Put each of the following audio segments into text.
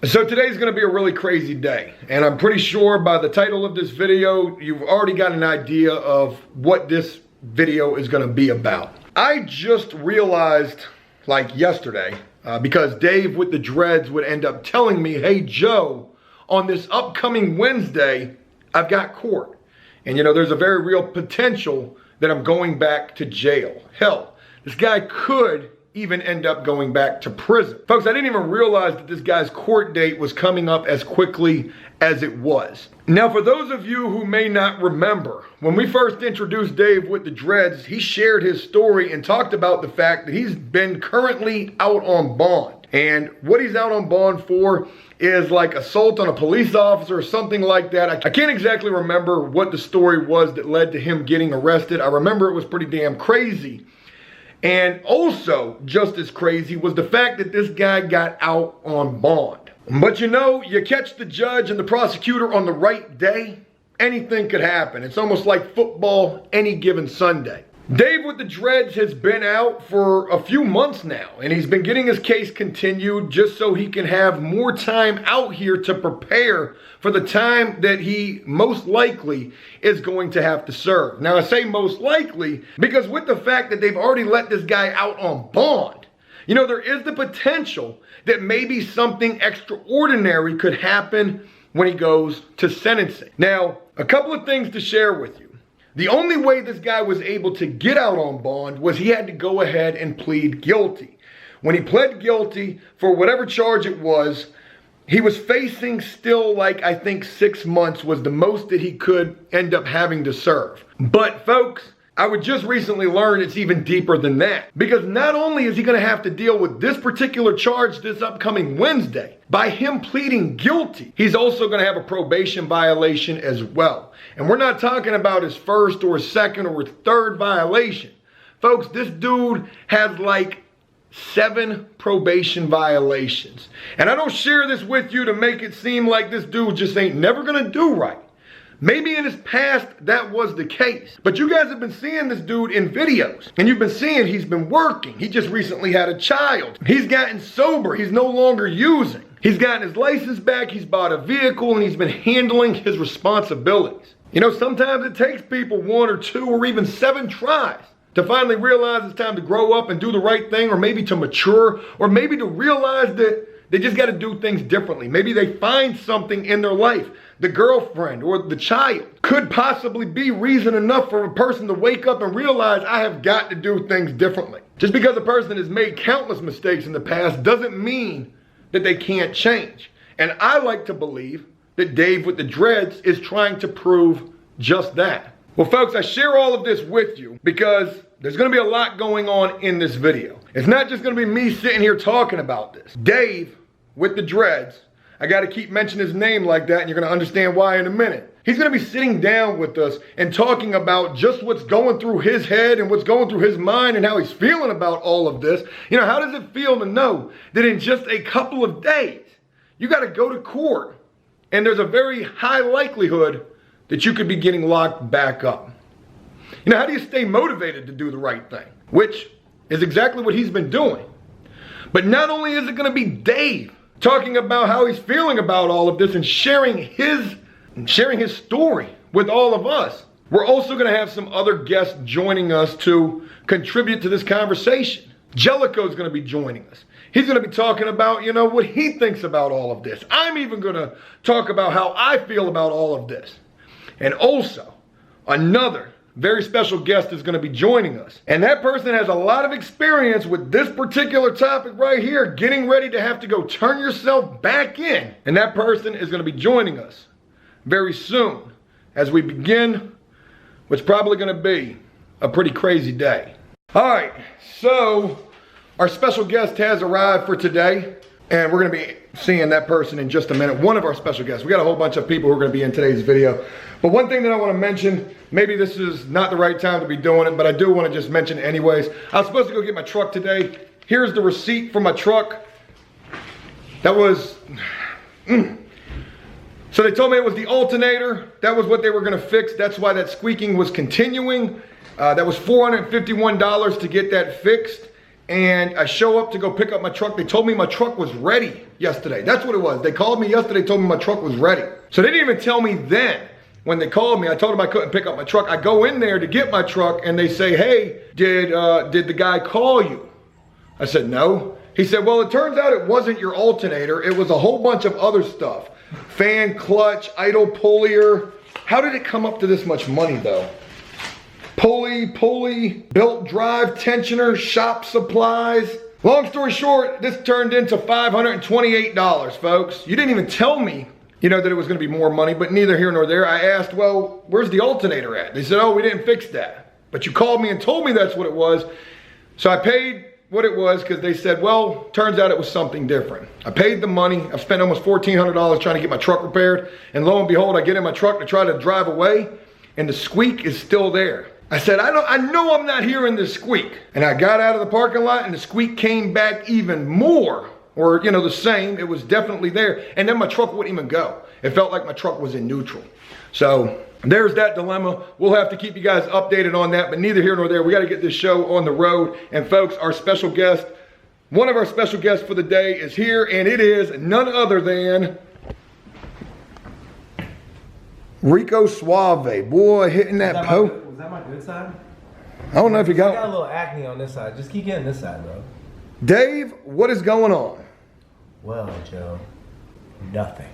So today's gonna be a really crazy day, and I'm pretty sure by the title of this video, you've already got an idea of what this video is gonna be about. I just realized, like yesterday, because Dave with the dreads would end up telling me, hey Joe, on this upcoming Wednesday, I've got court. And you know, there's a very real potential that I'm going back to jail. Hell, this guy could even end up going back to prison. Folks, I didn't even realize that this guy's court date was coming up as quickly as it was. Now, for those of you who may not remember, when we first introduced Dave with the dreads, he shared his story and talked about the fact that he's been currently out on bond. And what he's out on bond for is like assault on a police officer or something like that. I can't exactly remember what the story was that led to him getting arrested. I remember it was pretty damn crazy. And also, just as crazy was the fact that this guy got out on bond. But you know, you catch the judge and the prosecutor on the right day, anything could happen. It's almost like football any given Sunday. Dave with the dreads has been out for a few months now, and he's been getting his case continued just so he can have more time out here to prepare for the time that he most likely is going to have to serve. Now, I say most likely because with the fact that they've already let this guy out on bond, you know, there is the potential that maybe something extraordinary could happen when he goes to sentencing. Now, a couple of things to share with you. The only way this guy was able to get out on bond was he had to go ahead and plead guilty. When he pled guilty for whatever charge it was, he was facing still like, I think 6 months was the most that he could end up having to serve. But folks, I would just recently learn it's even deeper than that. Because not only is he gonna have to deal with this particular charge this upcoming Wednesday, by him pleading guilty, he's also gonna have a probation violation as well. And we're not talking about his first or second or third violation. Folks, this dude has like 7 probation violations. And I don't share this with you to make it seem like this dude just ain't never gonna do right. Maybe in his past that was the case, but you guys have been seeing this dude in videos and you've been seeing he's been working. He just recently had a child. He's gotten sober. He's no longer using. He's gotten his license back. He's bought a vehicle and he's been handling his responsibilities. You know, sometimes it takes people 1 or 2 or even 7 tries to finally realize it's time to grow up and do the right thing, or maybe to mature, or maybe to realize that they just got to do things differently. Maybe they find something in their life. The girlfriend or the child could possibly be reason enough for a person to wake up and realize I have got to do things differently. Just because a person has made countless mistakes in the past doesn't mean that they can't change. And I like to believe that Dave with the dreads is trying to prove just that. Well, folks, I share all of this with you because there's going to be a lot going on in this video. It's not just going to be me sitting here talking about this. Dave with the dreads, I got to keep mentioning his name like that, and you're going to understand why in a minute. He's going to be sitting down with us and talking about just what's going through his head and what's going through his mind and how he's feeling about all of this. You know, how does it feel to know that in just a couple of days, you got to go to court and there's a very high likelihood that you could be getting locked back up? You know, how do you stay motivated to do the right thing? Which is exactly what he's been doing. But not only is it going to be Dave talking about how he's feeling about all of this and sharing his story with all of us, we're also going to have some other guests joining us to contribute to this conversation. Jellicoe's going to be joining us. He's going to be talking about, you know, what he thinks about all of this. I'm even going to talk about how I feel about all of this. And also, another very special guest is going to be joining us. And that person has a lot of experience with this particular topic right here, getting ready to have to go turn yourself back in. And that person is going to be joining us very soon as we begin what's probably going to be a pretty crazy day. All right, so our special guest has arrived for today, and we're going to be seeing that person in just a minute. One of our special guests. We got a whole bunch of people who are going to be in today's video. But one thing that I want to mention, maybe this is not the right time to be doing it, but I do want to just mention it anyways. I was supposed to go get my truck today. Here's the receipt for my truck. That was... So they told me it was the alternator. That was what they were going to fix. That's why that squeaking was continuing. That was $451 to get that fixed. and I show up to go pick up my truck. They told me my truck was ready yesterday. That's what it was. They called me yesterday, told me my truck was ready. So they didn't even tell me then. When they called me, I told them I couldn't pick up my truck. I go in there to get my truck and they say, hey, did the guy call you? I said, no. He said, well, it turns out it wasn't your alternator. It was a whole bunch of other stuff. Fan, clutch, idle pulley. How did it come up to this much money though? Pulley, belt drive, tensioner, shop supplies. Long story short, this turned into $528, folks. You didn't even tell me, that it was gonna be more money, but neither here nor there. I asked, well, where's the alternator at? They said, oh, we didn't fix that. But you called me and told me that's what it was. So I paid what it was because they said, well, turns out it was something different. I paid the money. I've spent almost $1,400 trying to get my truck repaired. And lo and behold, I get in my truck to try to drive away and the squeak is still there. I said, I know I'm not hearing this squeak. And I got out of the parking lot and the squeak came back even more, or the same. It was definitely there. And then my truck wouldn't even go. It felt like my truck was in neutral. So there's that dilemma. We'll have to keep you guys updated on that, but neither here nor there. We got to get this show on the road. And folks, our special guest, one of our special guests for the day is here, and it is none other than Rico Suave. Boy, hitting that po. Was that my good side? I don't know if you got. I got a little acne on this side. Just keep getting this side, bro. Dave, what is going on? Well, Joe, nothing.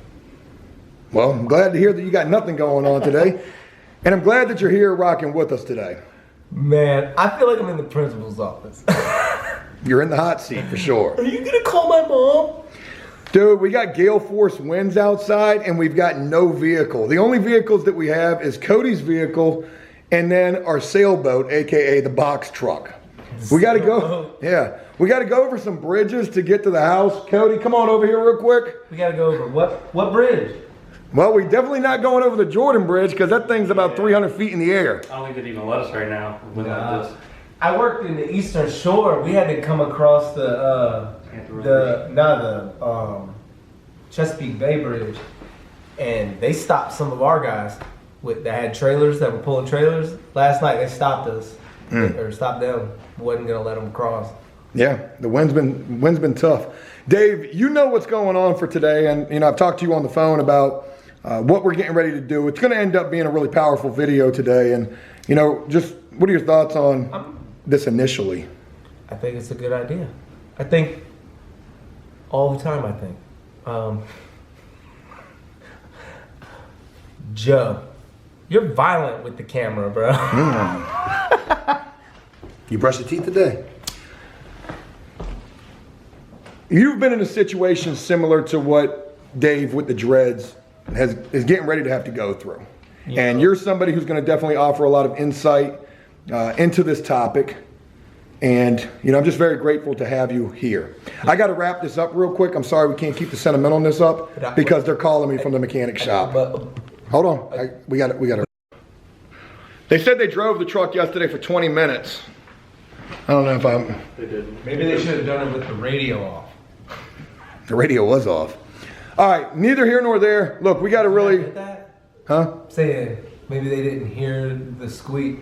Well, I'm glad to hear that you got nothing going on today. And I'm glad that you're here rocking with us today. Man, I feel like I'm in the principal's office. You're in the hot seat for sure. Are you gonna call my mom? Dude, we got gale force winds outside and we've got no vehicle. The only vehicles that we have is Cody's vehicle and then our sailboat, AKA the box truck. We gotta go, we gotta go over some bridges to get to the house. Cody, come on over here real quick. We gotta go over what bridge? Well, we're definitely not going over the Jordan Bridge because that thing's about 300 feet in the air. I don't think they'd even let us right now. Like this. I worked in the Eastern Shore. We had to come across the Chesapeake Va bridge, and they stopped some of our guys that had trailers that were pulling trailers. Last night they stopped us or stopped them. Wasn't gonna let them cross. Yeah, the wind's been tough. Dave, you know what's going on for today, and I've talked to you on the phone about what we're getting ready to do. It's going to end up being a really powerful video today, and just what are your thoughts on this initially? I think it's a good idea. I think all the time. I think, Joe, you're violent with the camera, bro. You brushed your teeth today? You've been in a situation similar to what Dave with the dreads is getting ready to have to go through. Yeah. And you're somebody who's going to definitely offer a lot of insight into this topic. And, I'm just very grateful to have you here. I got to wrap this up real quick. I'm sorry we can't keep the sentimental on this up because they're calling me from the mechanic shop. Hold on. We got to. They said they drove the truck yesterday for 20 minutes. I don't know if They didn't. Maybe they should have done it with the radio off. The radio was off. All right, neither here nor there. Look, we got to really... Huh? Saying maybe they didn't hear the squeak.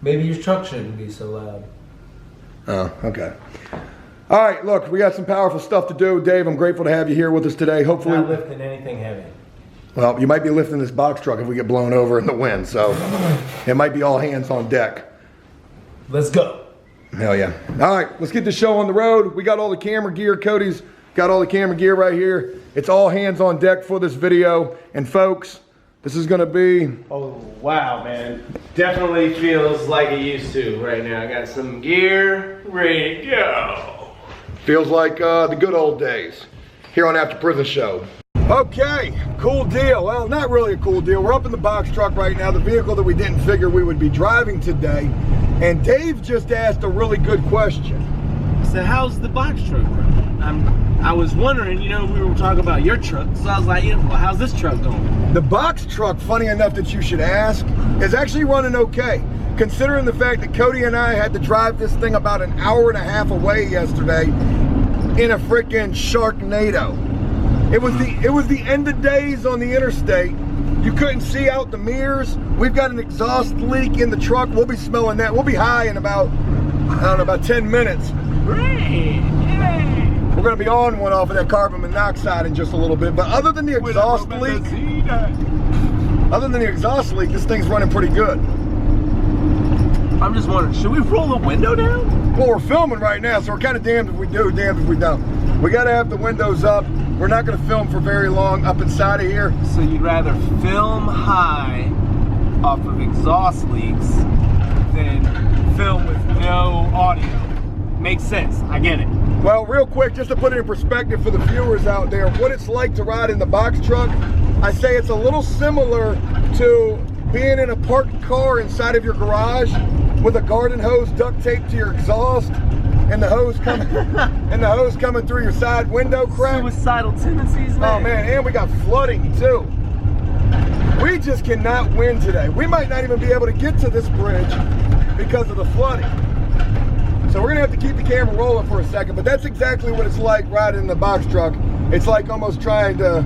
Maybe your truck shouldn't be so loud. Oh, okay. All right, look, we got some powerful stuff to do. Dave, I'm grateful to have you here with us today. Hopefully... Not lifting anything heavy. Well, you might be lifting this box truck if we get blown over in the wind, so it might be all hands on deck. Let's go. Hell yeah. All right, let's get the show on the road. We got all the camera gear. Cody's got all the camera gear right here. It's all hands on deck for this video. And folks, this is gonna be... Oh, wow, man. Definitely feels like it used to right now. I got some gear ready to go. Feels like the good old days here on After Prison Show. Okay, cool deal. Well, not really a cool deal. We're up in the box truck right now, the vehicle that we didn't figure we would be driving today. And Dave just asked a really good question. So how's the box truck, bro? I was wondering, we were talking about your truck, so I was like, well, how's this truck going? The box truck, funny enough that you should ask, is actually running okay. Considering the fact that Cody and I had to drive this thing about an hour and a half away yesterday in a freaking Sharknado. It was the end of days on the interstate. You couldn't see out the mirrors. We've got an exhaust leak in the truck. We'll be smelling that. We'll be high in about I don't know, about 10 minutes. Great! Yay! We're gonna be on one off of that carbon monoxide in just a little bit. But other than the exhaust leak, this thing's running pretty good. I'm just wondering, should we roll the window down? Well, we're filming right now, so we're kind of damned if we do, damned if we don't. We gotta have the windows up. We're not gonna film for very long up inside of here. So you'd rather film high off of exhaust leaks than film with no audio. Makes sense, I get it. Well, real quick, just to put it in perspective for the viewers out there, what it's like to ride in the box truck, I say it's a little similar to being in a parked car inside of your garage with a garden hose duct taped to your exhaust and the hose coming through your side window crack. Suicidal tendencies, man. Oh man, and we got flooding too. We just cannot win today. We might not even be able to get to this bridge because of the flooding. So we're gonna have to keep the camera rolling for a second, but that's exactly what it's like riding in the box truck. It's like almost trying to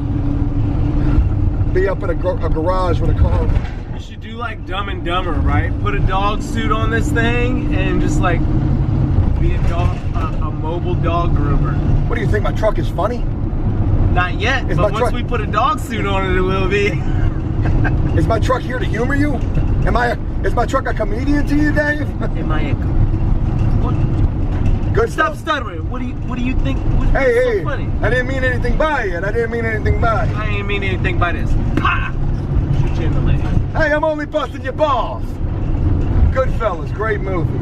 be up in a garage with a car. You should do like Dumb and Dumber, right? Put a dog suit on this thing and just like be a mobile dog groomer. What do you think, my truck is funny? Not yet, but once we put a dog suit on it, it will be. Is my truck here to humor you? Is my truck a comedian to you, Dave? Am I a Good Stop stuff. stuttering. What do you think? Hey, so funny? I didn't mean anything by it. I didn't mean anything by it. I ain't mean anything by this. Pa! Shoot you in the leg. Hey, I'm only busting your balls. Goodfellas, great movie.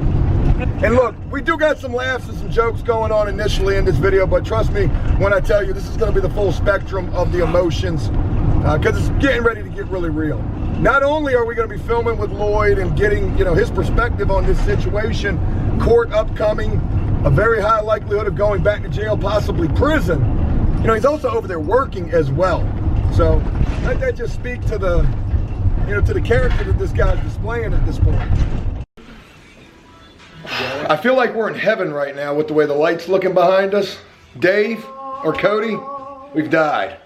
And look, we do got some laughs and some jokes going on initially in this video, but trust me when I tell you this is going to be the full spectrum of the emotions because it's getting ready to get really real. Not only are we going to be filming with Lloyd and getting, his perspective on this situation, court upcoming, a very high likelihood of going back to jail, possibly prison. He's also over there working as well. So let that just speak to the, to the character that this guy's displaying at this point. I feel like we're in heaven right now with the way the light's looking behind us. Dave or Cody, we've died.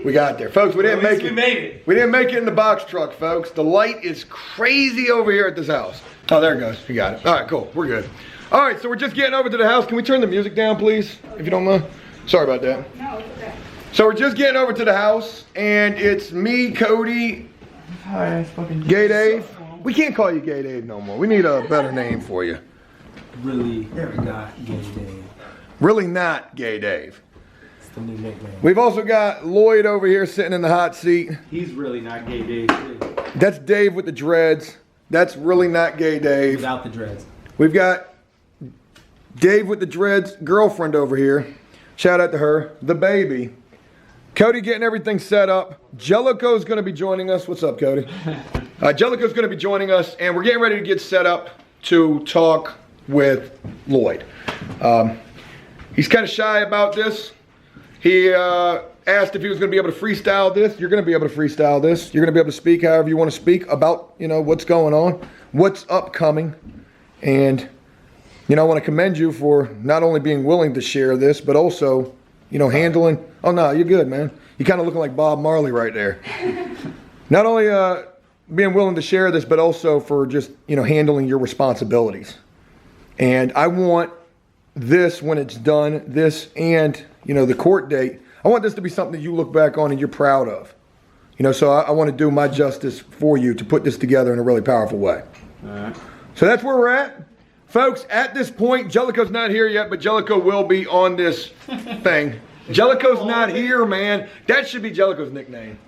We got there. Folks, we didn't make it. We made it. We didn't make it in the box truck, folks. The light is crazy over here at this house. Oh, there it goes. You got it. All right, cool. We're good. All right, so we're just getting over to the house. Can we turn the music down, please, if you don't mind? Sorry about that. No, it's okay. So we're just getting over to the house, and it's me, Cody, Gay Dave. We can't call you Gay Dave no more. We need a better name for you. Really not Gay Dave. Really not Gay Dave. It's the new nickname. We've also got Lloyd over here sitting in the hot seat. He's really not gay, Dave. Too. That's Dave with the dreads. That's really not Gay Dave. Without the dreads. We've got Dave with the dreads girlfriend over here. Shout out to her. The baby. Cody getting everything set up. Jellicoe's going to be joining us. What's up, Cody? Jellicoe's going to be joining us, and we're getting ready to get set up to talk with Lloyd. He's kind of shy about this. He asked if he was going to be able to freestyle this. You're going to be able to freestyle this. You're going to be able to speak however you want to speak about, what's going on, what's upcoming. And, I want to commend you for not only being willing to share this, but also, handling. Oh, no, you're good, man. You're kind of looking like Bob Marley right there. Not only being willing to share this, but also for just, handling your responsibilities. And I want this, when it's done, this and, the court date, I want this to be something that you look back on and you're proud of. So I want to do my justice for you to put this together in a really powerful way. All right. So that's where we're at. Folks, at this point, Jellicoe's not here yet, but Jellicoe will be on this thing. Jellicoe's not here, man. That should be Jellicoe's nickname.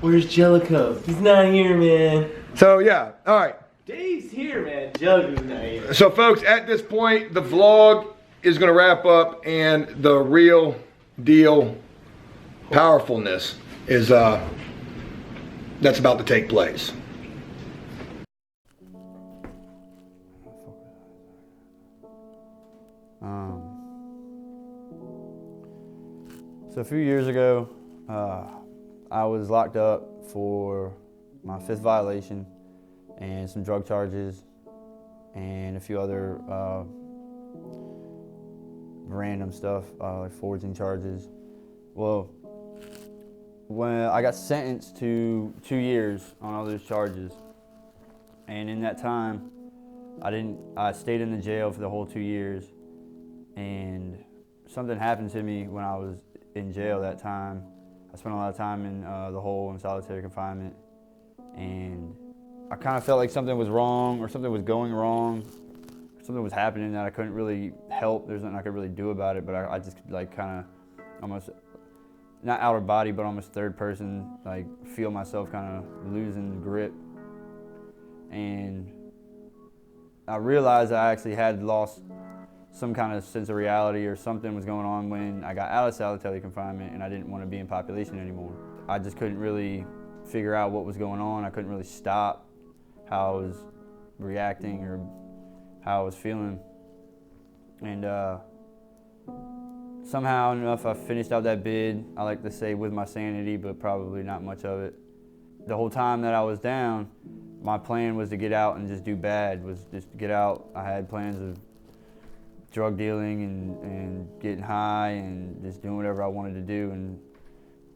Where's Jellicoe? He's not here, man. So, yeah. All right. Dave's here, man. Jellicoe's not here. So, folks, at this point, the vlog is going to wrap up, and the real deal powerfulness is that's about to take place. So a few years ago, I was locked up for my 5th violation and some drug charges and a few other random stuff, like forging charges. Well, when I got sentenced to 2 years on all those charges, and in that time, I stayed in the jail for the whole 2 years, and something happened to me when I was in jail that time. I spent a lot of time in the hole in solitary confinement, and I kind of felt like something was wrong, or something was going wrong. Something was happening that I couldn't really help. There's nothing I could really do about it, but I just like kind of almost, not outer body, but almost third person, like feel myself kind of losing grip. And I realized I actually had lost some kind of sense of reality, or something was going on when I got out of solitary confinement and I didn't want to be in population anymore. I just couldn't really figure out what was going on. I couldn't really stop how I was reacting or how I was feeling. And somehow enough, I finished out that bid. I like to say with my sanity, but probably not much of it. The whole time that I was down, my plan was to get out and just do bad, was just get out. I had plans of drug dealing and getting high and just doing whatever I wanted to do, and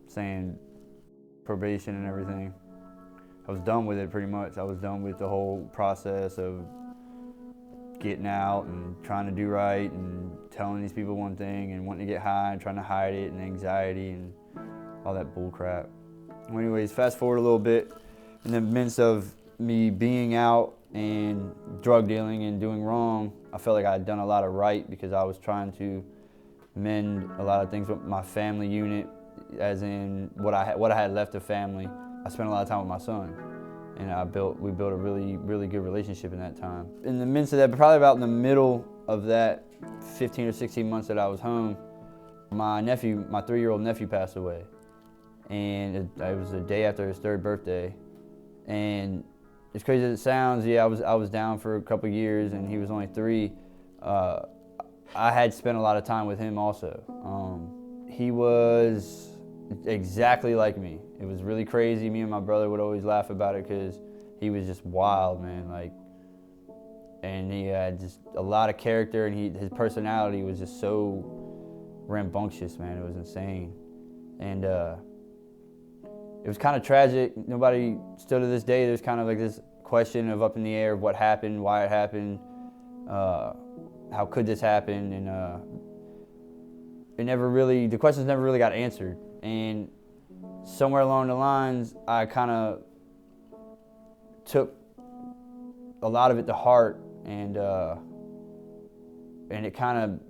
saying probation and everything. I was done with it pretty much. I was done with the whole process of getting out and trying to do right and telling these people one thing and wanting to get high and trying to hide it, and anxiety and all that bull crap. Well, anyways, fast forward a little bit. In the midst of me being out and drug dealing and doing wrong, I felt like I had done a lot of right, because I was trying to mend a lot of things with my family unit, as in what I had left of family. I spent a lot of time with my son, and we built a really, really good relationship in that time. In the midst of that, probably about in the middle of that 15 or 16 months that I was home, my 3-year-old nephew passed away. And it was the day after his 3rd birthday. And as crazy as it sounds, yeah, I was down for a couple years, and he was only 3. I had spent a lot of time with him also. He was exactly like me. It was really crazy. Me and my brother would always laugh about it, because he was just wild, man. Like, and he had just a lot of character, and his personality was just so rambunctious, man. It was insane. And it was kind of tragic. Nobody, still to this day, there's kind of like this question of up in the air of what happened, why it happened, how could this happen, and the questions never really got answered. And somewhere along the lines, I kind of took a lot of it to heart, and it kind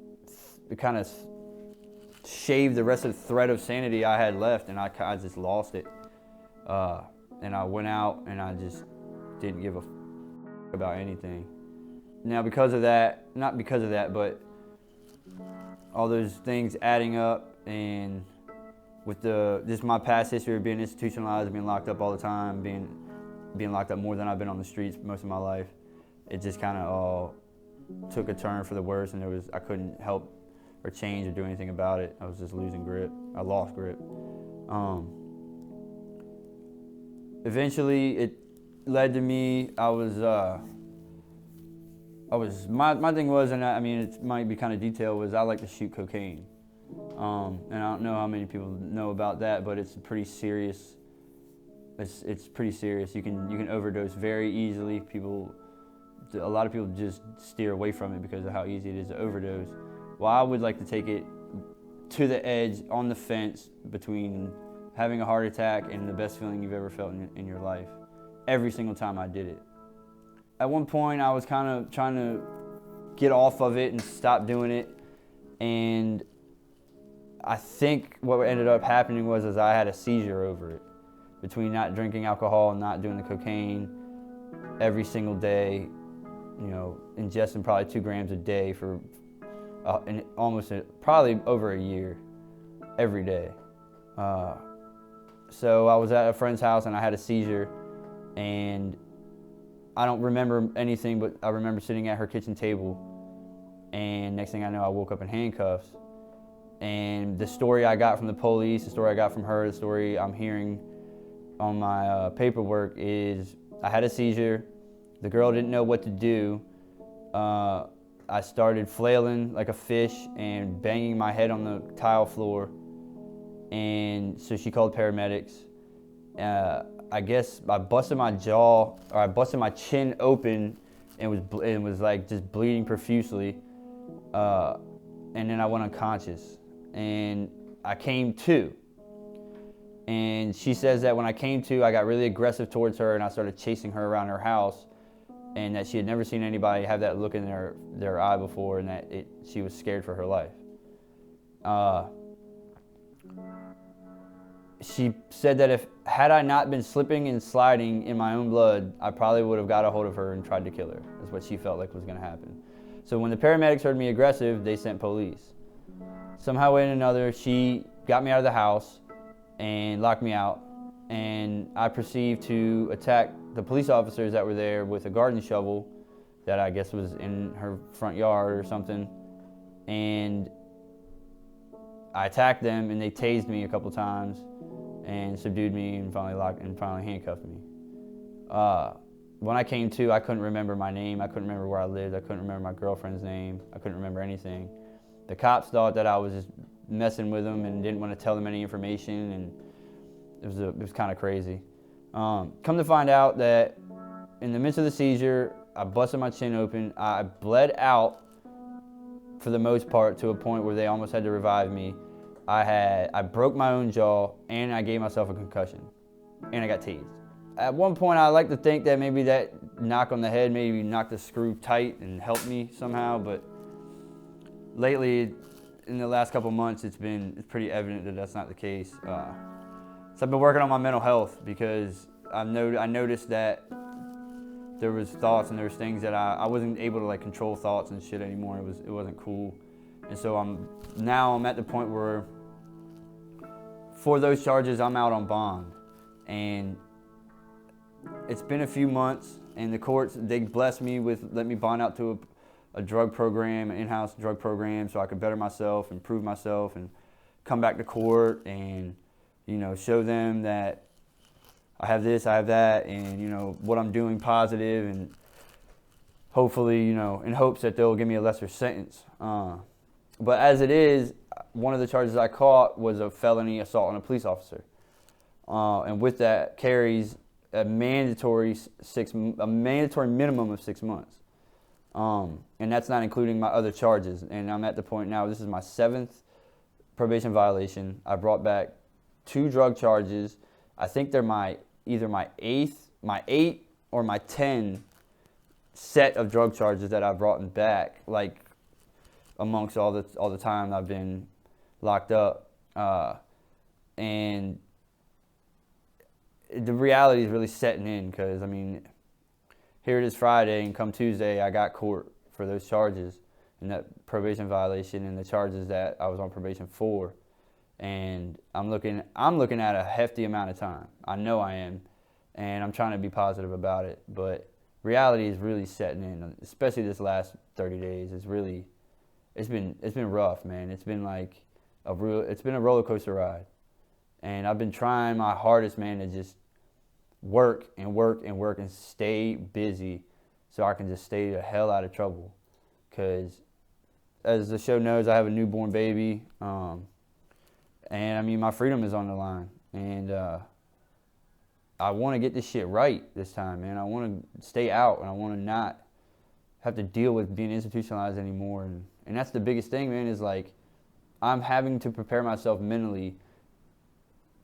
of shaved the rest of the thread of sanity I had left, and I just lost it. And I went out, and I just didn't give a about anything. Now, because of that, not because of that, but all those things adding up, and with just my past history of being institutionalized, being locked up all the time, being locked up more than I've been on the streets most of my life, it just kind of all took a turn for the worse, and I couldn't help or change or do anything about it. I was just losing grip. I lost grip. Eventually, it led to me. My thing was, and I mean, it might be kind of detailed, was I like to shoot cocaine. And I don't know how many people know about that, but it's pretty serious. It's pretty serious. You can overdose very easily. A lot of people just steer away from it because of how easy it is to overdose. Well, I would like to take it to the edge, on the fence between having a heart attack and the best feeling you've ever felt in your life. Every single time I did it. At one point, I was kind of trying to get off of it and stop doing it. And I think what ended up happening was I had a seizure over it. Between not drinking alcohol and not doing the cocaine every single day, ingesting probably 2 grams a day for probably over a year, every day. So I was at a friend's house, and I had a seizure, and I don't remember anything, but I remember sitting at her kitchen table, and next thing I know, I woke up in handcuffs. And the story I got from the police, the story I got from her, the story I'm hearing on my paperwork is I had a seizure. The girl didn't know what to do. I started flailing like a fish and banging my head on the tile floor. And so she called paramedics. I guess I busted my jaw, or I busted my chin open and was like just bleeding profusely. And then I went unconscious, and I came to. And she says that when I came to, I got really aggressive towards her, and I started chasing her around her house, and that she had never seen anybody have that look in their eye before, and that she was scared for her life. She said that had I not been slipping and sliding in my own blood, I probably would have got a hold of her and tried to kill her. That's what she felt like was going to happen. So when the paramedics heard me aggressive, they sent police. Somehow or another, she got me out of the house and locked me out, and I proceeded to attack the police officers that were there with a garden shovel that I guess was in her front yard or something, and I attacked them, and they tased me a couple times and subdued me and finally handcuffed me. When I came to, I couldn't remember my name, I couldn't remember where I lived, I couldn't remember my girlfriend's name, I couldn't remember anything. The cops thought that I was just messing with them and didn't want to tell them any information, and it was kind of crazy. Come to find out that in the midst of the seizure, I busted my chin open. I bled out for the most part to a point where they almost had to revive me. I broke my own jaw, and I gave myself a concussion, and I got tased. At one point, I like to think that maybe that knock on the head maybe knocked the screw tight and helped me somehow, but lately, in the last couple months, it's pretty evident that that's not the case. So I've been working on my mental health because I noticed that there was thoughts and there was things that I wasn't able to like control thoughts and shit anymore. It wasn't cool, and so I'm at the point where for those charges I'm out on bond, and it's been a few months, and the courts, they blessed me with letting me bond out to a drug program, an in-house drug program, so I could better myself, improve myself, and come back to court and, show them that I have this, I have that, and, what I'm doing positive, and hopefully, in hopes that they'll give me a lesser sentence. But as it is, one of the charges I caught was a felony assault on a police officer. And with that carries a mandatory minimum of 6 months. And that's not including my other charges. And I'm at the point now, this is my 7th probation violation. I brought back 2 drug charges. I think they're either my 8 or my 10 set of drug charges that I've brought back, like amongst all the time I've been locked up. And the reality is really setting in because, here it is Friday, and come Tuesday, I got court for those charges and that probation violation and the charges that I was on probation for. And I'm looking at a hefty amount of time. I know I am, and I'm trying to be positive about it. But reality is really setting in, especially this last 30 days. It's been rough, man. It's been a roller coaster ride. And I've been trying my hardest, man, to just work and stay busy so I can just stay the hell out of trouble. Because as the show knows, I have a newborn baby. And my freedom is on the line. And I want to get this shit right this time, man. I want to stay out, and I want to not have to deal with being institutionalized anymore. And that's the biggest thing, man, is I'm having to prepare myself mentally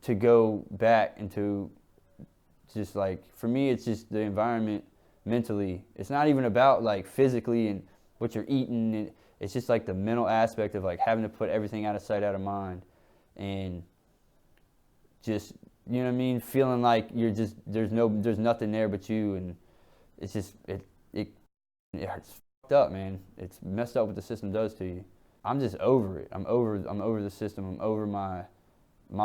to go back into just for me, it's just the environment mentally. It's not even about physically and what you're eating. It's just the mental aspect of having to put everything out of sight, out of mind, and just, feeling like you're just, there's nothing there but you, and it's just, it's fucked up, man. It's messed up what the system does to you. I'm just over it. I'm over the system. I'm over my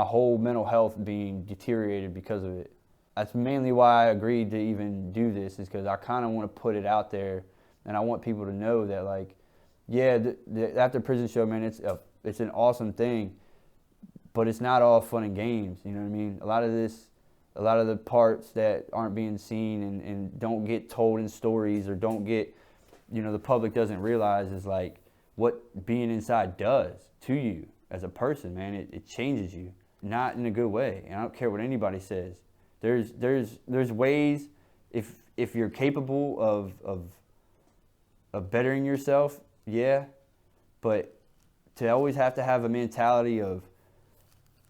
whole mental health being deteriorated because of it. That's mainly why I agreed to even do this, is because I kind of want to put it out there, and I want people to know that, yeah, the After Prison Show, man, it's an awesome thing, but it's not all fun and games, you know what I mean? A lot of the parts that aren't being seen and don't get told in stories, or don't get, the public doesn't realize, is what being inside does to you as a person, man. It changes you, not in a good way. And I don't care what anybody says. There's ways, if you're capable of of bettering yourself, yeah, but to always have to have a mentality of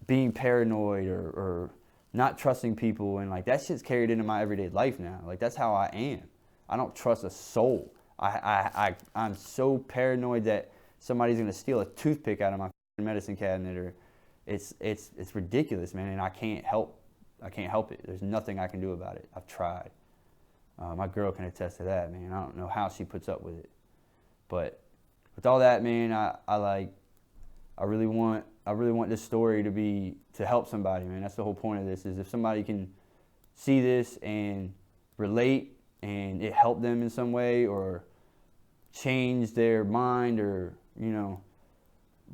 being paranoid or not trusting people, and like that shit's carried into my everyday life now. Like that's how I am. I don't trust a soul. I'm so paranoid that somebody's gonna steal a toothpick out of my medicine cabinet, or it's ridiculous, man. And I can't help it. There's nothing I can do about it. I've tried. My girl can attest to that, man. I don't know how she puts up with it, but with all that, man, I really want this story to help somebody, man. That's the whole point of this, is if somebody can see this and relate and it help them in some way or change their mind, or, you know,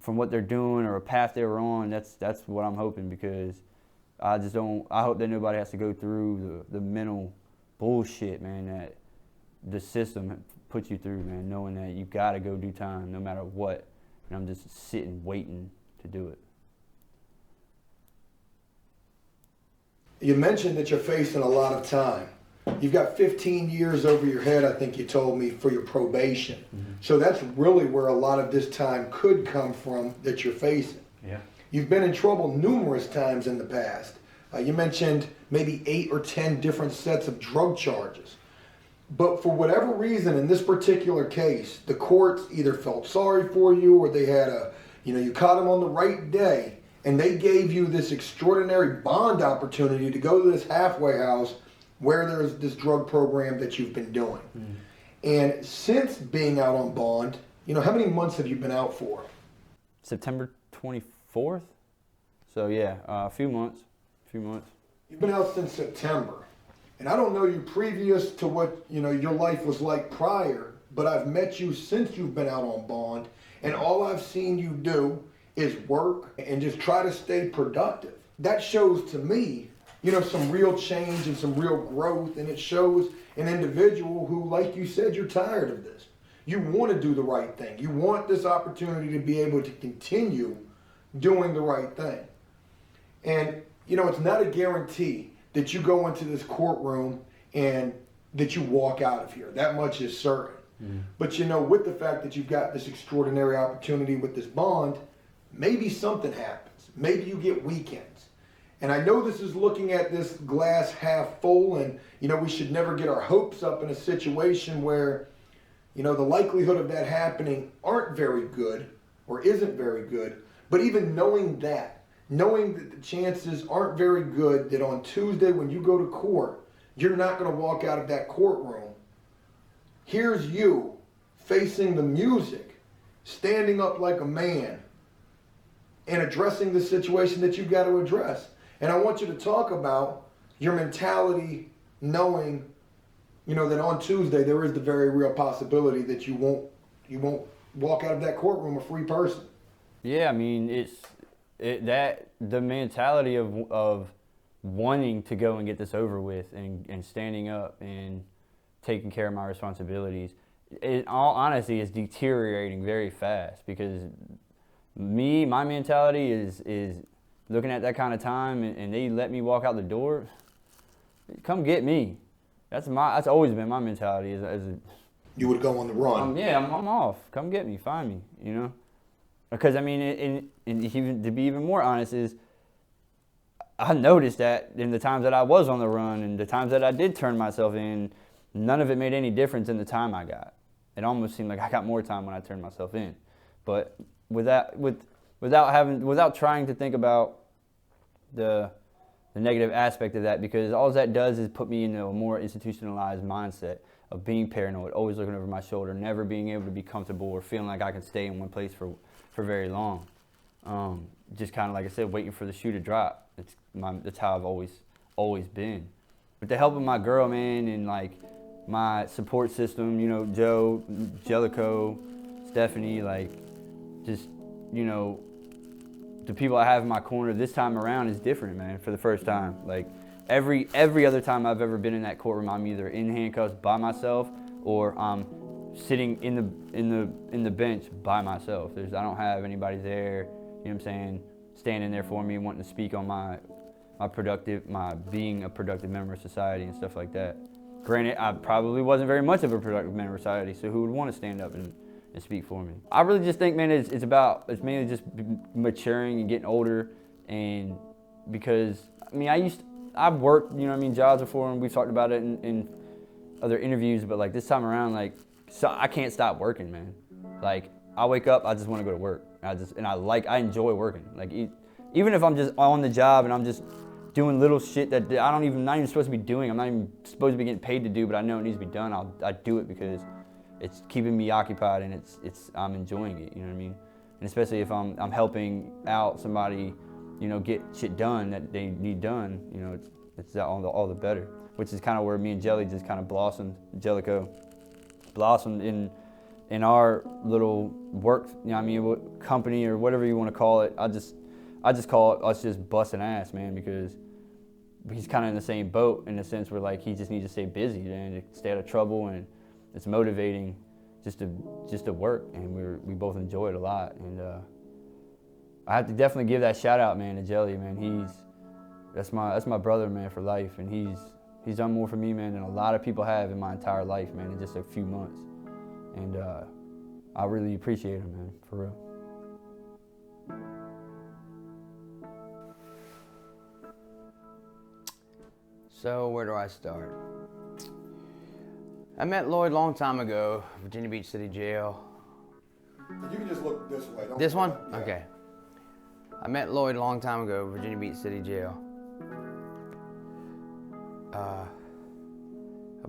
from what they're doing or a path they were on, that's what I'm hoping, because I hope that nobody has to go through the mental bullshit, man, that the system puts you through, man, knowing that you gotta go do time no matter what. And I'm just sitting waiting to do it. You mentioned that you're facing a lot of time. You've got 15 years over your head, I think you told me, for your probation. Mm-hmm. So that's really where a lot of this time could come from that you're facing. Yeah. You've been in trouble numerous times in the past. You mentioned maybe 8 or 10 different sets of drug charges. But for whatever reason, in this particular case, the courts either felt sorry for you, or they had you caught them on the right day, and they gave you this extraordinary bond opportunity to go to this halfway house where there's this drug program that you've been doing. Mm. And since being out on bond, how many months have you been out for? September 24th. So yeah, a few months. You've been out since September. And I don't know you previous to what, your life was like prior, but I've met you since you've been out on bond, and all I've seen you do is work and just try to stay productive. That shows to me, some real change and some real growth, and it shows an individual who, like you said, you're tired of this. You want to do the right thing. You want this opportunity to be able to continue doing the right thing. And, it's not a guarantee that you go into this courtroom and that you walk out of here. That much is certain. Mm. But with the fact that you've got this extraordinary opportunity with this bond, maybe something happens. Maybe you get weekends. And I know this is looking at this glass half full, and we should never get our hopes up in a situation where the likelihood of that happening aren't very good or isn't very good. But even knowing that the chances aren't very good that on Tuesday when you go to court, you're not going to walk out of that courtroom. Here's you facing the music, standing up like a man, and addressing the situation that you've got to address. And I want you to talk about your mentality, knowing, that on Tuesday there is the very real possibility that you won't walk out of that courtroom a free person. Yeah, I mean, the mentality of wanting to go and get this over with, and standing up and taking care of my responsibilities, in all honesty, is deteriorating very fast, because my mentality is looking at that kind of time, and they let me walk out the door, come get me. That's always been my mentality. You would go on the run. I'm off. Come get me, find me, Because I mean, and even to be even more honest, is I noticed that in the times that I was on the run and the times that I did turn myself in, none of it made any difference in the time I got. It almost seemed like I got more time when I turned myself in. But without trying to think about the negative aspect of that, because all that does is put me into a more institutionalized mindset of being paranoid, always looking over my shoulder, never being able to be comfortable or feeling like I can stay in one place for very long. Just kind of like I said, waiting for the shoe to drop. That's how I've always been. With the help of my girl, man, and like my support system, Joe, Jellicoe, Stephanie, like just, the people I have in my corner this time around is different, man, for the first time. Like every other time I've ever been in that courtroom, I'm either in handcuffs by myself or I'm sitting in the bench by myself. I don't have anybody there, standing there for me, wanting to speak on my being a productive member of society and stuff like that. Granted, I probably wasn't very much of a productive member of society, so who would want to stand up and speak for me? I really just think, man, it's mainly just maturing and getting older, and because, I mean, I've worked, you know what I mean, jobs before, and we've talked about it in other interviews, but like this time around, like, so I can't stop working, man. Like, I wake up, I just want to go to work. I enjoy working. Like, even if I'm just on the job and I'm just doing little shit that not even supposed to be doing. I'm not even supposed to be getting paid to do, but I know it needs to be done. I do it because it's keeping me occupied and I'm enjoying it. You know what I mean? And especially if I'm helping out somebody, you know, get shit done that they need done. You know, it's all the better. Which is kind of where me and Jelly just kind of blossomed. Jellico blossomed in our little work. You know what I mean? Company or whatever you want to call it. I just call it us just busting ass, man, because he's kind of in the same boat in the sense where like he just needs to stay busy and to stay out of trouble, and it's motivating just to work, and we both enjoy it a lot. And I have to definitely give that shout out, man, to Jelly, man. That's my brother, man, for life, and he's done more for me, man, than a lot of people have in my entire life, man, in just a few months. And I really appreciate him, man, for real. So where do I start? I met Lloyd a long time ago, Virginia Beach City Jail. You can just look this way. This one? Yeah. Okay. I met Lloyd a long time ago, Virginia Beach City Jail. I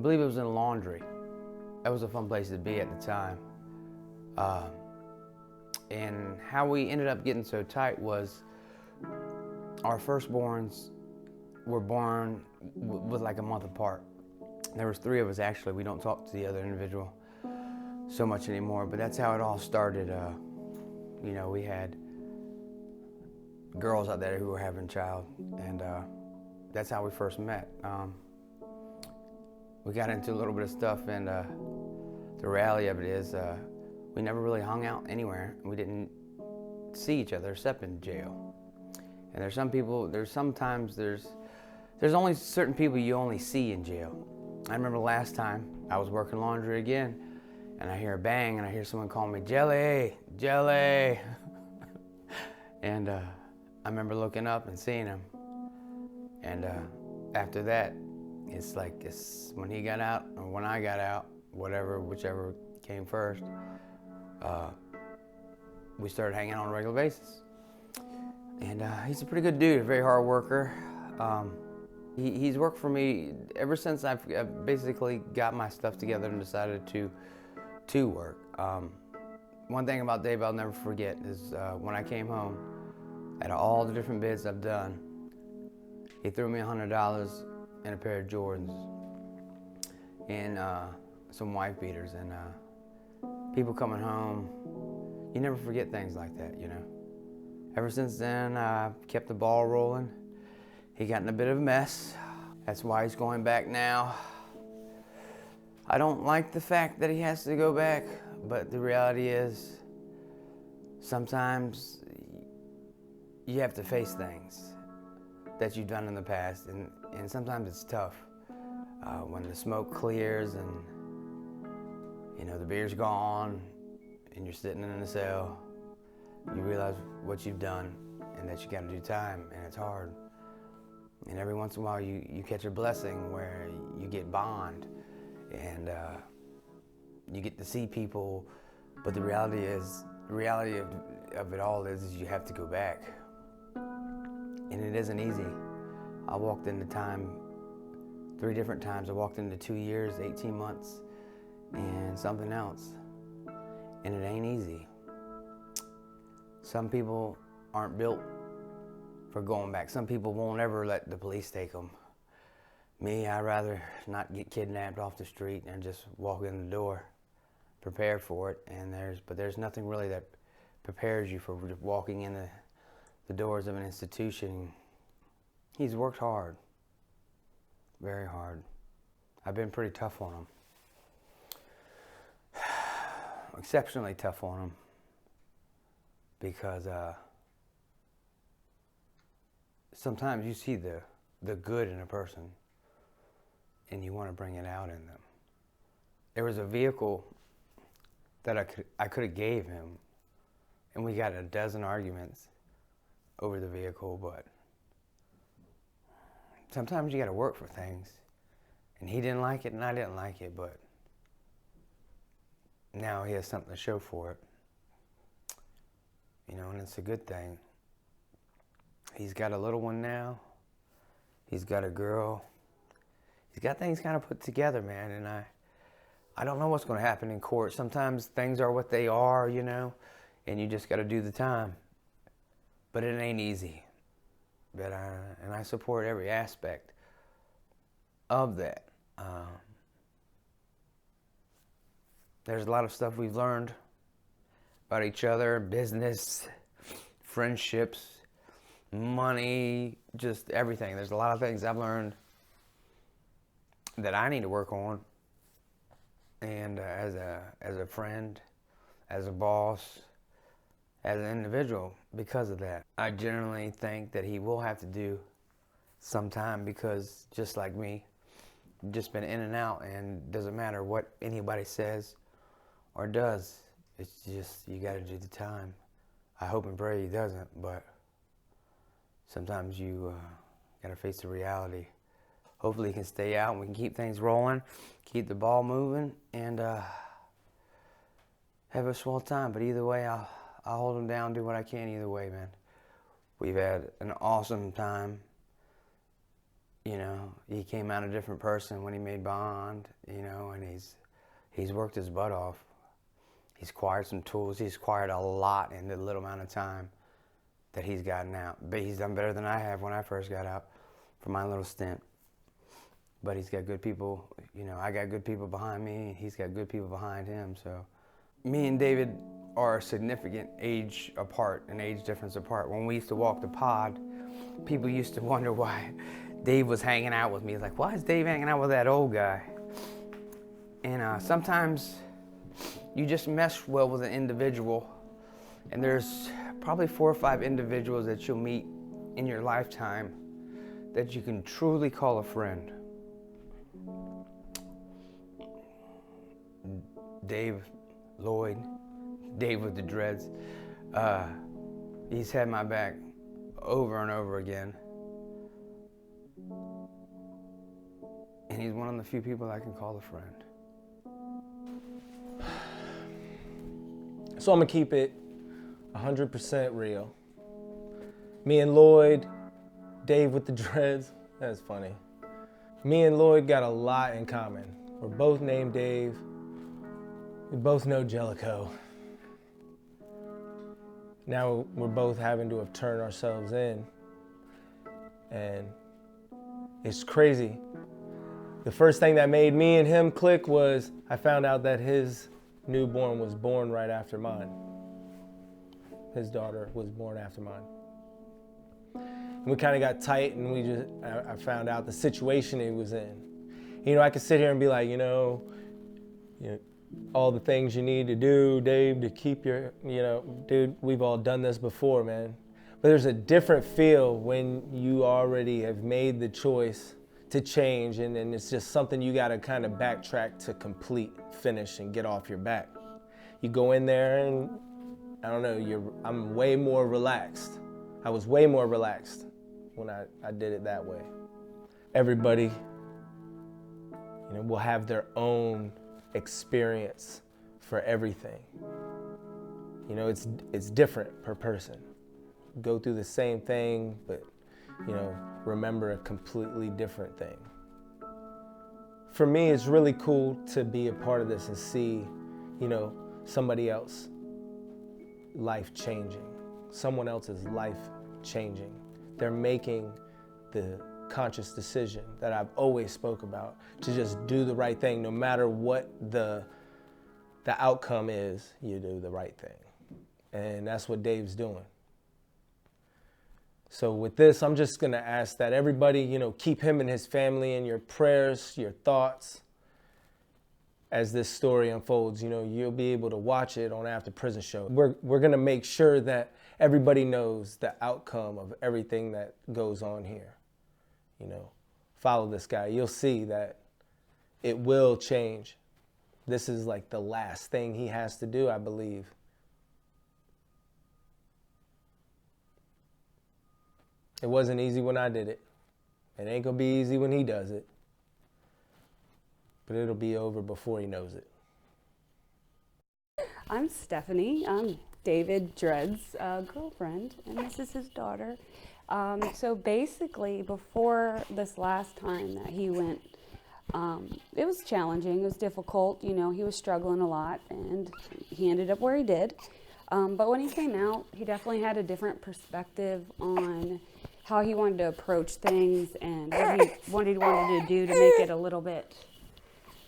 believe it was in a laundry. That was a fun place to be at the time. And how we ended up getting so tight was our firstborns were born with like a month apart. There was 3 of us actually. We don't talk to the other individual so much anymore, but that's how it all started. You know, we had girls out there who were having a child, and that's how we first met. We got into a little bit of stuff, and the reality of it is we never really hung out anywhere. We didn't see each other except in jail. And there's only certain people you only see in jail. I remember last time I was working laundry again, and I hear a bang, and I hear someone call me, Jelly, Jelly. And I remember looking up and seeing him. And after that, it's when he got out or when I got out, whichever came first, we started hanging on a regular basis. And he's a pretty good dude, a very hard worker. He's worked for me ever since I've basically got my stuff together and decided to work. One thing about Dave I'll never forget is when I came home, out of all the different bids I've done, he threw me $100 and a pair of Jordans and some wife beaters. And people coming home, you never forget things like that, you know. Ever since then, I've kept the ball rolling. He got in a bit of a mess. That's why he's going back now. I don't like the fact that he has to go back, but the reality is sometimes you have to face things that you've done in the past, and sometimes it's tough. When the smoke clears and you know the beer's gone and you're sitting in the cell, you realize what you've done and that you got to do time, and it's hard. And every once in a while you catch a blessing where you get bond and you get to see people, but the reality of it all is you have to go back. And it isn't easy. I walked into time 3 different times. I walked into 2 years, 18 months, and something else. And it ain't easy. Some people aren't built for going back. Some people won't ever let the police take them. Me, I'd rather not get kidnapped off the street and just walk in the door, prepared for it. But there's nothing really that prepares you for walking in the doors of an institution. He's worked hard, very hard. I've been pretty tough on him, exceptionally tough on him, because sometimes you see the good in a person, and you want to bring it out in them. There was a vehicle that I could have gave him, and we got a dozen arguments over the vehicle, but sometimes you got to work for things, and he didn't like it and I didn't like it, but now he has something to show for it, you know, and it's a good thing. He's got a little one now, he's got a girl, he's got things kind of put together, man, and I don't know what's going to happen in court. Sometimes things are what they are, you know, and you just got to do the time. But it ain't easy. But and I support every aspect of that. There's a lot of stuff we've learned about each other, business, friendships, money, just everything. There's a lot of things I've learned that I need to work on. And as a friend, as a boss, as an individual, because of that. I generally think that he will have to do some time because just like me, just been in and out, and doesn't matter what anybody says or does. It's just, you gotta do the time. I hope and pray he doesn't, but sometimes you gotta face the reality. Hopefully he can stay out and we can keep things rolling, keep the ball moving, and have a swell time. But either way, I'll hold him down, do what I can either way, man. We've had an awesome time. You know, he came out a different person when he made bond, you know, and he's worked his butt off. He's acquired some tools. He's acquired a lot in the little amount of time that he's gotten out. But he's done better than I have when I first got out for my little stint. But he's got good people, you know, I got good people behind me, he's got good people behind him, so. Me and David are a significant age apart, an age difference apart. When we used to walk the pod, people used to wonder why Dave was hanging out with me. It's like, why is Dave hanging out with that old guy? And sometimes you just mesh well with an individual, and there's probably 4 or 5 individuals that you'll meet in your lifetime that you can truly call a friend. Dave, Lloyd, Dave with the dreads, he's had my back over and over again. And he's one of the few people I can call a friend. So I'm gonna keep it 100% real. Me and Lloyd, Dave with the dreads, that's funny. Me and Lloyd got a lot in common. We're both named Dave. We both know Jellicoe. Now we're both having to have turned ourselves in. And it's crazy. The first thing that made me and him click was I found out that his newborn was born right after mine. His daughter was born after mine. And we kind of got tight, and I found out the situation he was in. You know, I could sit here and be like, you know, all the things you need to do, Dave, to keep your, dude, we've all done this before, man. But there's a different feel when you already have made the choice to change, and it's just something you got to kind of backtrack to complete, finish, and get off your back. You go in there and, I don't know, I'm way more relaxed. I was way more relaxed when I did it that way. Everybody, will have their own experience for everything. It's different per person. Go through the same thing, but remember a completely different thing. For me, it's really cool to be a part of this and see, somebody else life changing, someone else's life changing. They're making the conscious decision that I've always spoke about, to just do the right thing. No matter what the outcome is, you do the right thing. And that's what Dave's doing. So with this, I'm just gonna ask that everybody, keep him and his family in your prayers, your thoughts. As this story unfolds, you'll be able to watch it on AfterPrisonShow. We're gonna make sure that everybody knows the outcome of everything that goes on here. Follow this guy. You'll see that it will change. This is like the last thing he has to do, I believe. It wasn't easy when I did it. It ain't gonna be easy when he does it. But it'll be over before he knows it. I'm Stephanie. I'm David Dredd's girlfriend, and this is his daughter. So basically, before this last time that he went, it was challenging, it was difficult, you know, he was struggling a lot, and he ended up where he did. But when he came out, he definitely had a different perspective on how he wanted to approach things and what he wanted to do to make it a little bit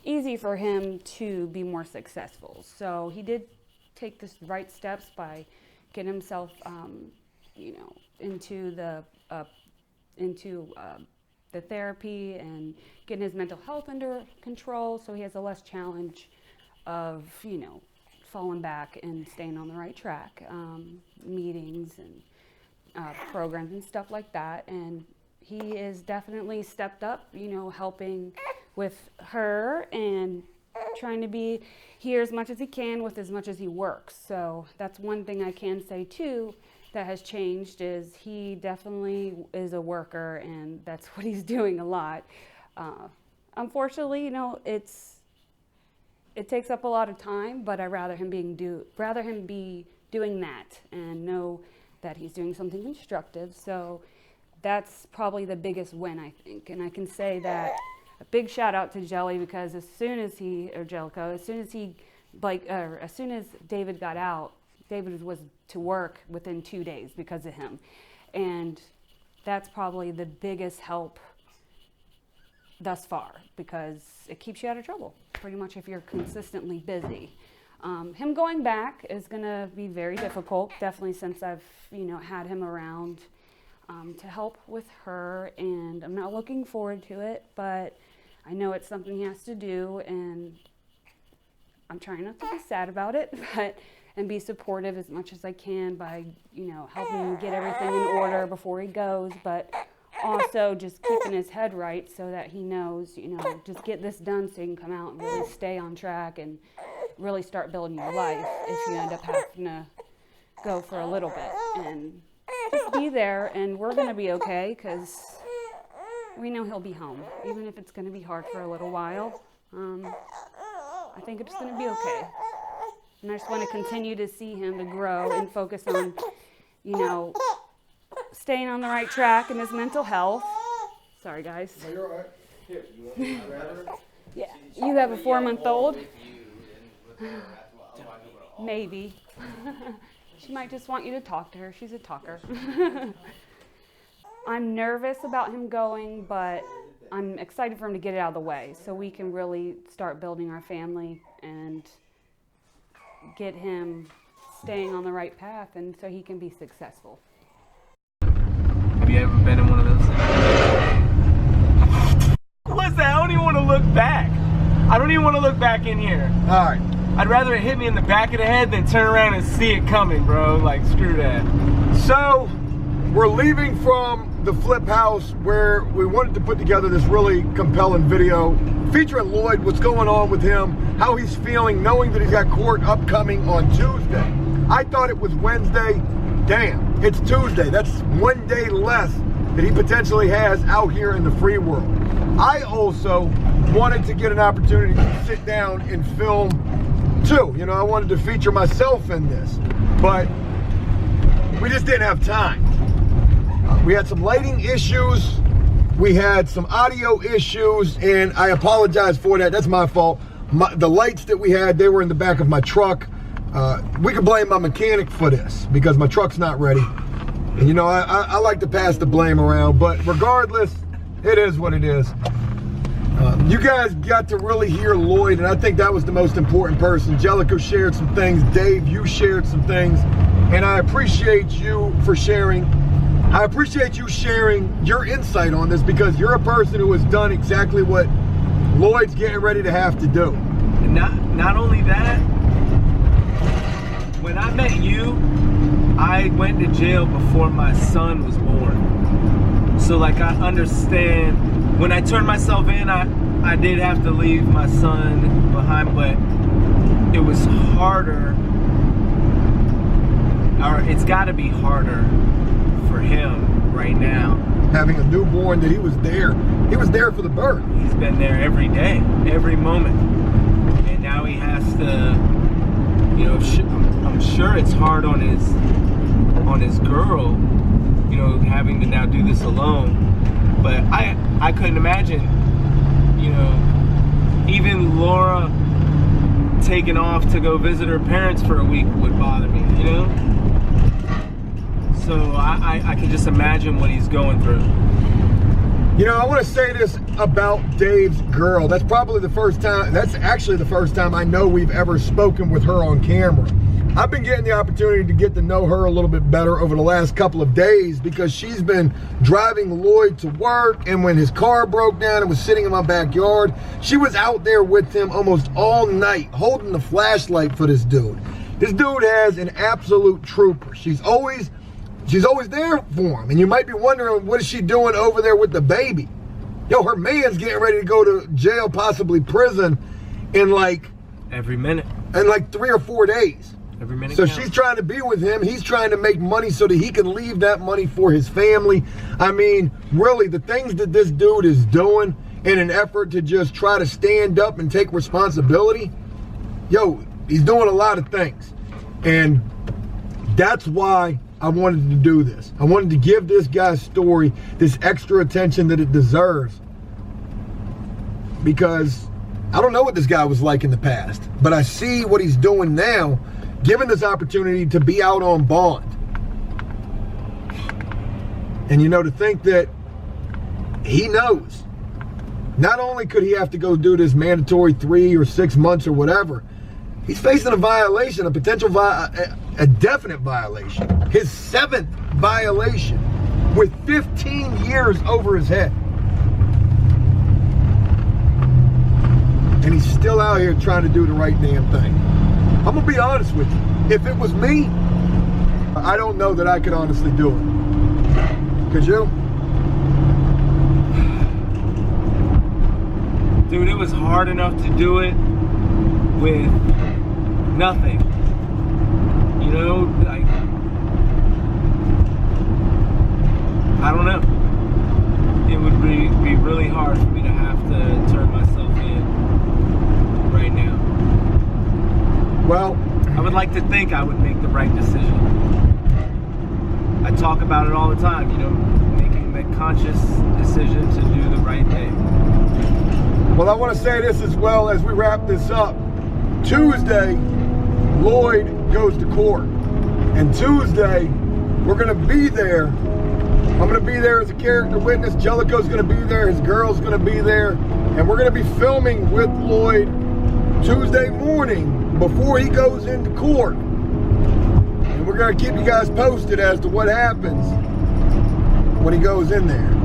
easy for him to be more successful. So he did take the right steps by getting himself, you know, into the therapy and getting his mental health under control, so he has a less challenge of, you know, falling back and staying on the right track, meetings and programs and stuff like that. And he is definitely stepped up, you know, helping with her and trying to be here as much as he can with as much as he works. So that's one thing I can say too that has changed, is he definitely is a worker, and that's what he's doing a lot. Unfortunately, you know, it takes up a lot of time, but I'd rather him be doing that and know that he's doing something constructive. So that's probably the biggest win, I think. And I can say that a big shout out to Jelly, because as soon as David got out, David was to work within 2 days because of him. And that's probably the biggest help thus far, because it keeps you out of trouble, pretty much, if you're consistently busy. Him going back is gonna be very difficult, definitely, since I've, you know, had him around to help with her, and I'm not looking forward to it, but I know it's something he has to do, and I'm trying not to be sad about it, and be supportive as much as I can by, you know, helping him get everything in order before he goes, but also just keeping his head right so that he knows, you know, just get this done so you can come out and really stay on track and really start building your life if you end up having to go for a little bit. And just be there, and we're going to be okay, because we know he'll be home, even if it's going to be hard for a little while. I think it's going to be okay. And I just want to continue to see him to grow and focus on, you know, staying on the right track in his mental health. Sorry, guys. No, you're all right. Here, you want me to grab her? Yeah, you have a 4-month-old? Maybe. She might just want you to talk to her. She's a talker. I'm nervous about him going, but I'm excited for him to get it out of the way so we can really start building our family and get him staying on the right path, and so he can be successful. Have you ever been in one of those things? What's that? I don't even want to look back. I don't even want to look back in here. All right. I'd rather it hit me in the back of the head than turn around and see it coming, bro. Like, screw that. So, we're leaving from the flip house where we wanted to put together this really compelling video featuring Lloyd, what's going on with him, how he's feeling, knowing that he's got court upcoming on Tuesday. I thought it was Wednesday. Damn, it's Tuesday. That's 1 day less that he potentially has out here in the free world. I also wanted to get an opportunity to sit down and film too. You know, I wanted to feature myself in this, but we just didn't have time. We had some lighting issues, we had some audio issues, and I apologize for that. That's my fault. The lights that we had, they were in the back of my truck. We can blame my mechanic for this because my truck's not ready. And you know, I like to pass the blame around, but regardless, it is what it is. You guys got to really hear Lloyd, and I think that was the most important person. Jellicoe shared some things. Dave, you shared some things, and I appreciate you for sharing. I appreciate you sharing your insight on this, because you're a person who has done exactly what Lloyd's getting ready to have to do. And not only that, when I met you, I went to jail before my son was born. So like, I understand, when I turned myself in, I did have to leave my son behind, but it was harder, or it's got to be harder for him right now. Having a newborn that he was there for the birth. He's been there every day, every moment, and now he has to, you know, I'm sure it's hard on his girl, you know, having to now do this alone. But I couldn't imagine, you know, even Laura taking off to go visit her parents for a week would bother me, you know? So I can just imagine what he's going through. You know, I want to say this about Dave's girl. That's probably the first time, that's actually the first time I know we've ever spoken with her on camera. I've been getting the opportunity to get to know her a little bit better over the last couple of days because she's been driving Lloyd to work, and when his car broke down and was sitting in my backyard, she was out there with him almost all night holding the flashlight for this dude. This dude has an absolute trooper. She's always there for him. And you might be wondering, what is she doing over there with the baby? Yo, her man's getting ready to go to jail, possibly prison, in like every minute. In like 3 or 4 days. Every minute. So counts. she's trying to be with him. He's trying to make money so that he can leave that money for his family. I mean, really, the things that this dude is doing in an effort to just try to stand up and take responsibility, yo, he's doing a lot of things. And that's why I wanted to do this. I wanted to give this guy's story this extra attention that it deserves, because I don't know what this guy was like in the past, but I see what he's doing now, given this opportunity to be out on bond. And you know, to think that he knows, not only could he have to go do this mandatory 3 or 6 months or whatever, he's facing a violation, a definite violation. His 7th violation, with 15 years over his head. And he's still out here trying to do the right damn thing. I'm gonna be honest with you. If it was me, I don't know that I could honestly do it. Could you? Dude, it was hard enough to do it with nothing. You know, like, I don't know. It would be really hard for me to have to turn myself in right now. Well, I would like to think I would make the right decision. I talk about it all the time, you know, making the conscious decision to do the right thing. well, I want to say this as well as we wrap this up. Tuesday, Lloyd goes to court. And Tuesday, we're going to be there. I'm going to be there as a character witness. Jellicoe's going to be there. His girl's going to be there. And we're going to be filming with Lloyd Tuesday morning before he goes into court. And we're going to keep you guys posted as to what happens when he goes in there.